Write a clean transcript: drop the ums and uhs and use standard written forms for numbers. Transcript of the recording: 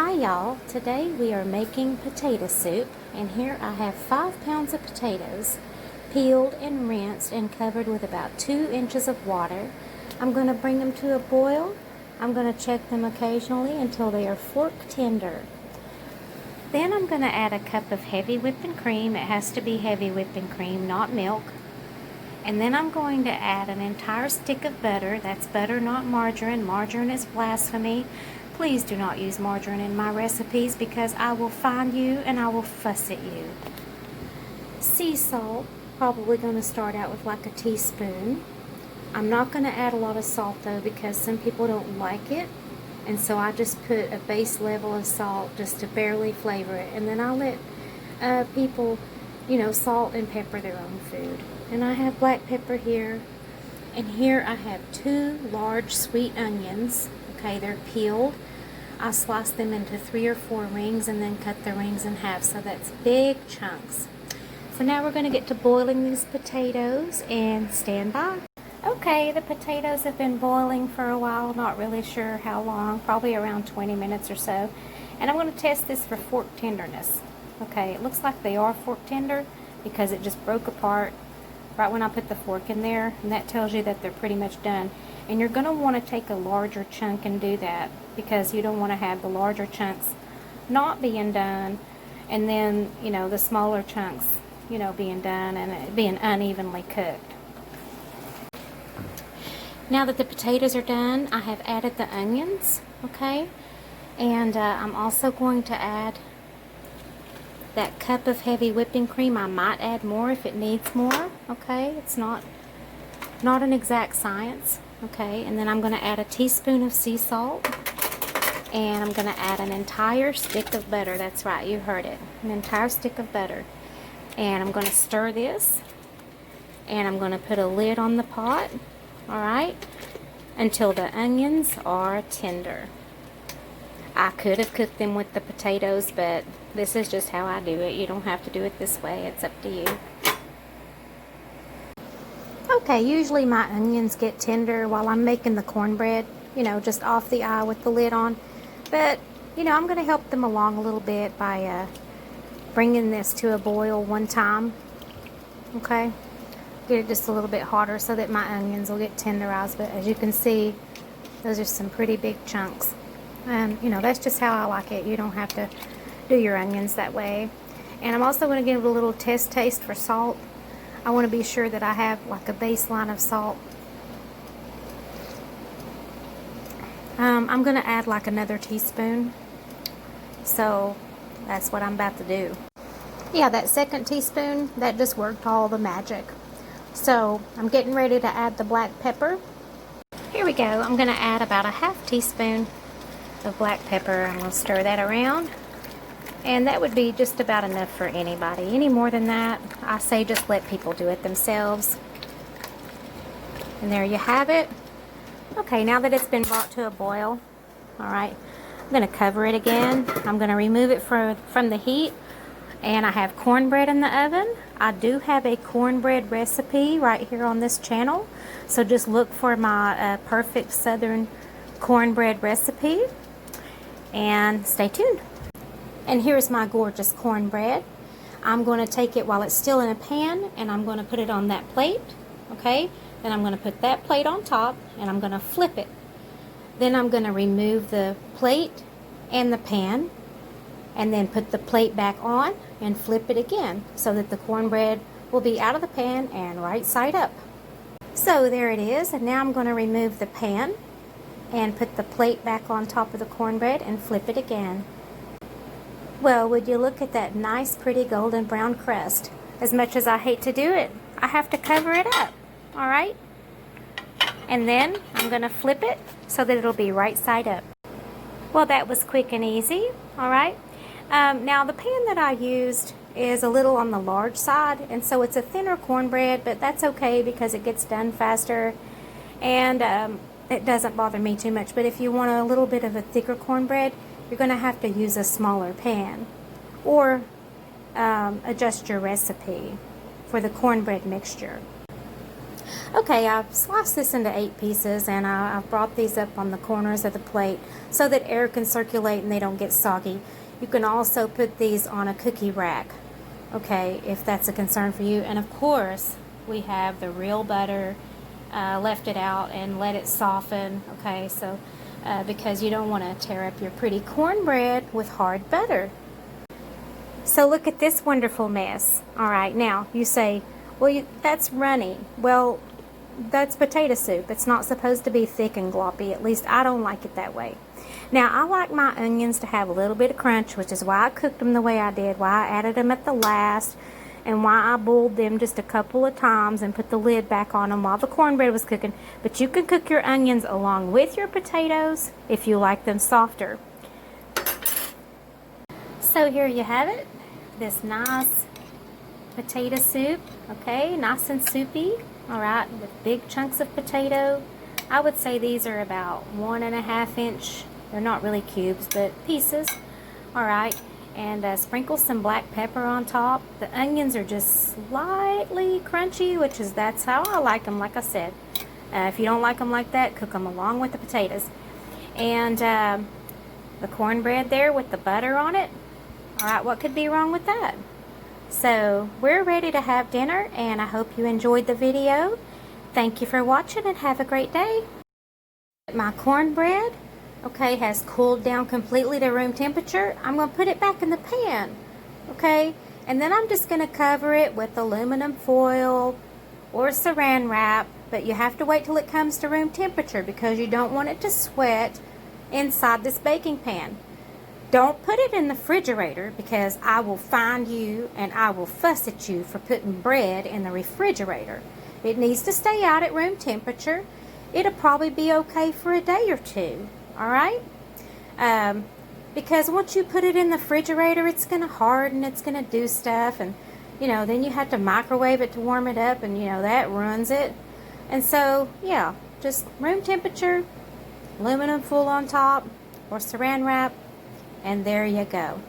Hi y'all, today we are making potato soup, and here I have 5 pounds of potatoes peeled and rinsed and covered with about 2 inches of water. I'm going to bring them to a boil. I'm going to check them occasionally until they are fork tender. Then I'm going to add a cup of heavy whipping cream. It has to be heavy whipping cream, not milk. And then I'm going to add an entire stick of butter. That's butter, not margarine. Margarine is blasphemy. Please do not use margarine in my recipes because I will find you and I will fuss at you. Sea salt, probably going to start out with like a teaspoon. I'm not going to add a lot of salt though because some people don't like it. And so I just put a base level of salt just to barely flavor it. And then I'll let people, salt and pepper their own food. And I have black pepper here. And here I have 2 large sweet onions. Okay, they're peeled. I slice them into 3 or 4 rings and then cut the rings in half, so that's big chunks. So now we're going to get to boiling these potatoes, and stand by. Okay, the potatoes have been boiling for a while, not really sure how long, probably around 20 minutes or so. And I'm going to test this for fork tenderness. Okay, it looks like they are fork tender because it just broke apart right when I put the fork in there, and that tells you that they're pretty much done. And you're going to want to take a larger chunk and do that because you don't want to have the larger chunks not being done and then, the smaller chunks, being done and it being unevenly cooked. Now that the potatoes are done, I have added the onions, okay? And I'm also going to add that cup of heavy whipping cream. I might add more if it needs more, okay? It's not an exact science. Okay, and then I'm going to add a teaspoon of sea salt, and I'm going to add an entire stick of butter. That's right, you heard it, an entire stick of butter. And I'm going to stir this, and I'm going to put a lid on the pot, alright, until the onions are tender. I could have cooked them with the potatoes, but this is just how I do it. You don't have to do it this way, it's up to you. Okay, usually my onions get tender while I'm making the cornbread, just off the eye with the lid on. But, I'm going to help them along a little bit by bringing this to a boil one time. Okay, get it just a little bit hotter so that my onions will get tenderized. But as you can see, those are some pretty big chunks. And, that's just how I like it. You don't have to do your onions that way. And I'm also going to give it a little test taste for salt. I want to be sure that I have like a baseline of salt. I'm going to add like another teaspoon. So that's what I'm about to do. Yeah, that second teaspoon, that just worked all the magic. So I'm getting ready to add the black pepper. Here we go. I'm going to add about a half teaspoon of black pepper. I'm going to stir that around. And that would be just about enough for anybody. Any more than that, I say just let people do it themselves. And there you have it. Okay, now that it's been brought to a boil, alright, I'm going to cover it again. I'm going to remove it from the heat. And I have cornbread in the oven. I do have a cornbread recipe right here on this channel. So just look for my perfect southern cornbread recipe. And stay tuned. And here's my gorgeous cornbread. I'm going to take it while it's still in a pan, and I'm going to put it on that plate, okay? Then I'm going to put that plate on top, and I'm going to flip it. Then I'm going to remove the plate and the pan, and then put the plate back on and flip it again so that the cornbread will be out of the pan and right side up. So there it is, and now I'm going to remove the pan and put the plate back on top of the cornbread and flip it again. Well, would you look at that nice, pretty golden brown crust? As much as I hate to do it, I have to cover it up, all right? And then I'm going to flip it so that it'll be right side up. Well, that was quick and easy, all right? Now, the pan that I used is a little on the large side, and so it's a thinner cornbread, but that's okay because it gets done faster, and it doesn't bother me too much. But if you want a little bit of a thicker cornbread, you're going to have to use a smaller pan or adjust your recipe for the cornbread mixture. Okay, I've sliced this into 8 pieces, and I've brought these up on the corners of the plate so that air can circulate and they don't get soggy. You can also put these on a cookie rack, okay, if that's a concern for you. And of course, we have the real butter. Left it out and let it soften, okay, so because you don't want to tear up your pretty cornbread with hard butter. So look at this wonderful mess. All right, now you say, well, that's runny. Well, that's potato soup. It's not supposed to be thick and gloppy. At least I don't like it that way. Now, I like my onions to have a little bit of crunch, which is why I cooked them the way I did, why I added them at the last, and why I boiled them just a couple of times and put the lid back on them while the cornbread was cooking. But you can cook your onions along with your potatoes if you like them softer. So here you have it, this nice potato soup, okay, nice and soupy, all right, with big chunks of potato. I would say these are about 1.5 inch, they're not really cubes, but pieces, all right, and sprinkle some black pepper on top. The onions are just slightly crunchy, that's how I like them, like I said. If you don't like them like that, cook them along with the potatoes. And the cornbread there with the butter on it, all right, what could be wrong with that? So we're ready to have dinner, and I hope you enjoyed the video. Thank you for watching and have a great day. My cornbread, okay, has cooled down completely to room temperature. I'm going to put it back in the pan, okay, and then I'm just going to cover it with aluminum foil or saran wrap, but you have to wait till it comes to room temperature because you don't want it to sweat inside this baking pan. Don't put it in the refrigerator because I will find you and I will fuss at you for putting bread in the refrigerator. It needs to stay out at room temperature. It'll probably be okay for a day or two, all right? Because once you put it in the refrigerator, it's going to harden, it's going to do stuff, and, you know, then you have to microwave it to warm it up, and, you know, that ruins it. And so, yeah, just room temperature, aluminum foil on top, or saran wrap, and there you go.